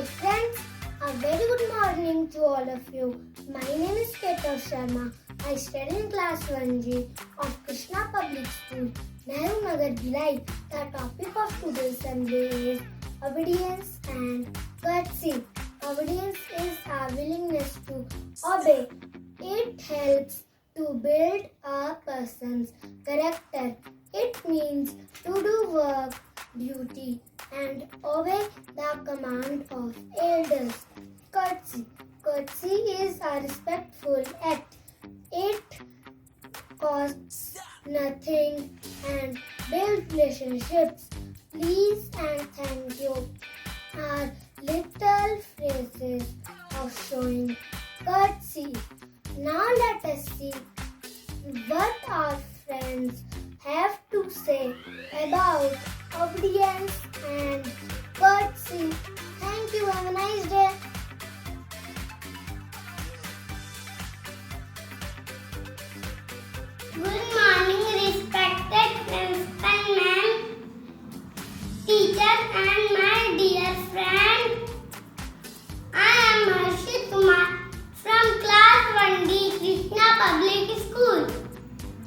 friends, a very good morning to all of you. My name is Ketan Sharma. I study in class 1G of Krishna Public School, Nehru Nagar, Bhilai. The topic of today's assembly is obedience and courtesy. Obedience is our willingness to obey. It helps to build a person's character. It means to do work, duty, and obey the command of elders. Courtesy. Courtesy is a respectful act. It costs nothing and builds relationships. Please and thank you are little phrases of showing courtesy. Now let us see what our friends have to say about obedience and courtesy. Thank you. Have a nice day. Good morning, respected principal ma'am, teacher and my dear friend. I am Harshit Kumar from class 1D Krishna Public School.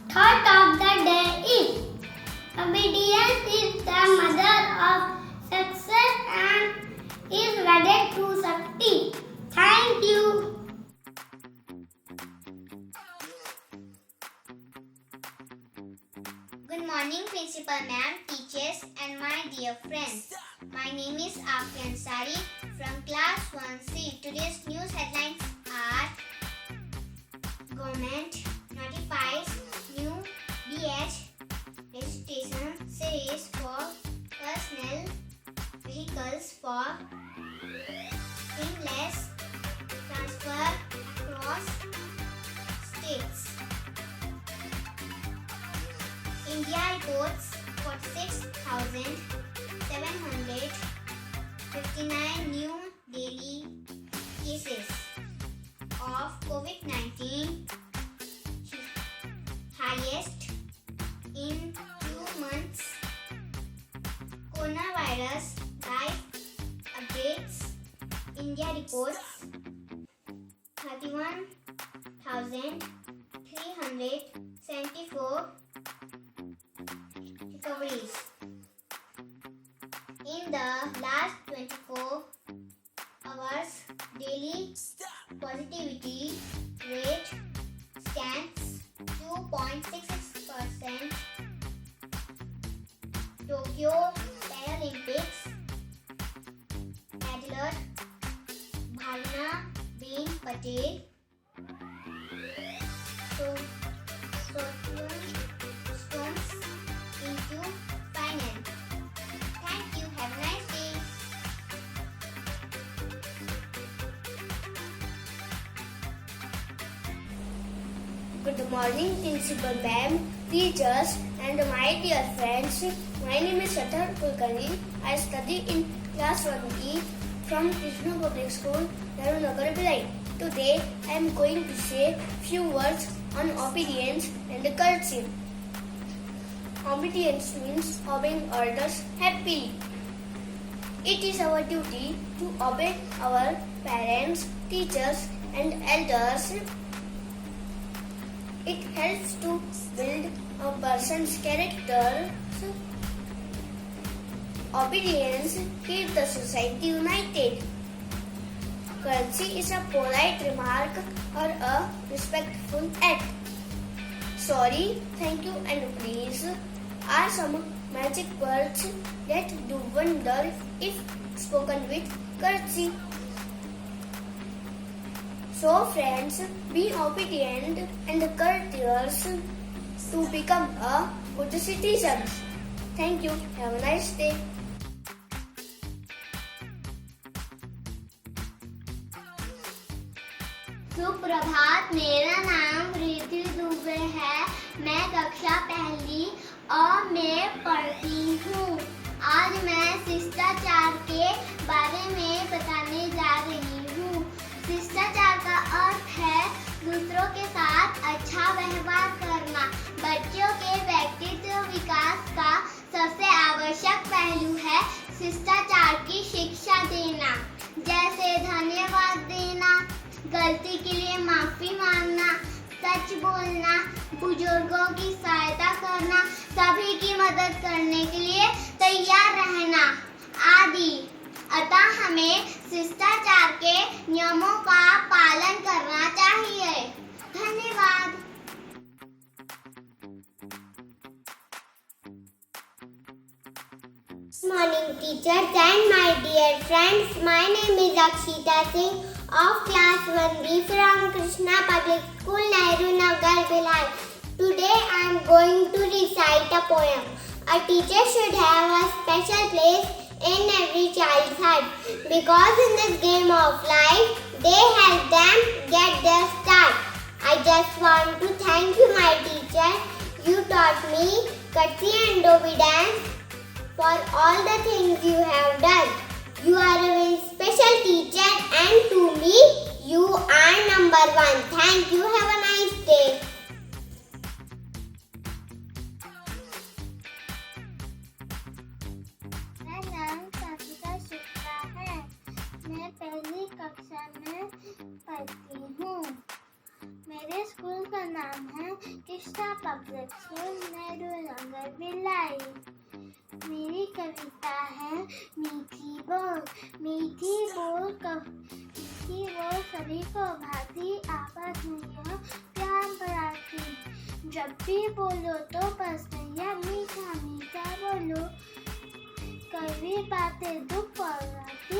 Thought of the day is obedience is the mother of success and is wedded to Shakti. Thank you. Good morning, Principal Ma'am, teachers, and my dear friends. My name is Afi Ansari from Class 1C. Today's news headlines are: Government notifies new BH registration series for personal vehicles for seamless transfer across states. India reports 46,759 new daily cases of COVID-19, highest in 2 months. Coronavirus live updates. India reports 31,374 recoveries. In the last 24 hours, daily positivity rate stands 2.66%. Tokyo Paralympics athlete Bhavna Ben Patel storms into final. Thank you. Have a nice day. Good morning, Principal Ma'am, teachers, and my dear friends. My name is Satar Kulkarni. I study in class 1E from Krishna Public School, Nehru Nagar, Bhilai. Today, I am going to say few words on obedience and courtesy. Obedience means obeying orders happily. It is our duty to obey our parents, teachers, and elders. It helps to build a person's character. Obedience keeps the society united. Courtesy is a polite remark or a respectful act. Sorry, thank you, and please are some magic words that do wonder if spoken with courtesy. So friends, be obedient and courteous to become a good citizen. Thank you. Have a nice day. सुप्रभात, मेरा नाम रिद्धि दुबे है। मैं कक्षा पहली और मैं पढ़ती हूँ। आज मैं शिष्टाचार के बारे में बताने जा रही हूँ। शिष्टाचार का अर्थ है दूसरों के साथ अच्छा व्यवहार करना। बच्चों के व्यक्तित्व विकास का सबसे आवश्यक पहलू है शिष्टाचार की शिक्षा देना। गलती के लिए माफी मांगना, सच बोलना, बुजुर्गों की सहायता करना, सभी की मदद करने के लिए तैयार रहना आदि। अतः हमें शिष्टाचार के नियमों का पालन करना चाहिए। धन्यवाद। Morning teachers and my dear friends, my name is Akshita Singh of class 1B from Krishna Public School, Nehru Nagar, Bhilai. Today I am going to recite a poem. A teacher should have a special place in every child's heart because in this game of life they help them get their start. I just want to thank you, my teacher. You taught me courtesy and obedience for all the things you have done. You are a very special teacher and to me, you are number one. Thank you. Have a nice day. मेरा नाम साक्षिता शुक्ला है। मैं पहली कक्षा में पढ़ती हूँ। मेरे स्कूल का नाम है कृष्णा पब्लिक स्कूल, नेहरू नगर, भिलाई। मेरी कविता है मीठी बोल। मीठी बोल सभी को भाती, आपस में यह प्यार बढ़ाती। जब भी बोलो तो बस नैया मीठा मीठा बोलो। कड़वी बातें दुख पहुंचाती,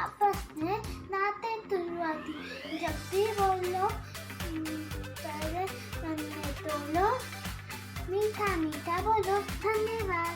आपस में नाते तुलवाती। जब भी बोलो तेरे मन में तोलो, मीठा मीठा बोलो। धन्यवाद।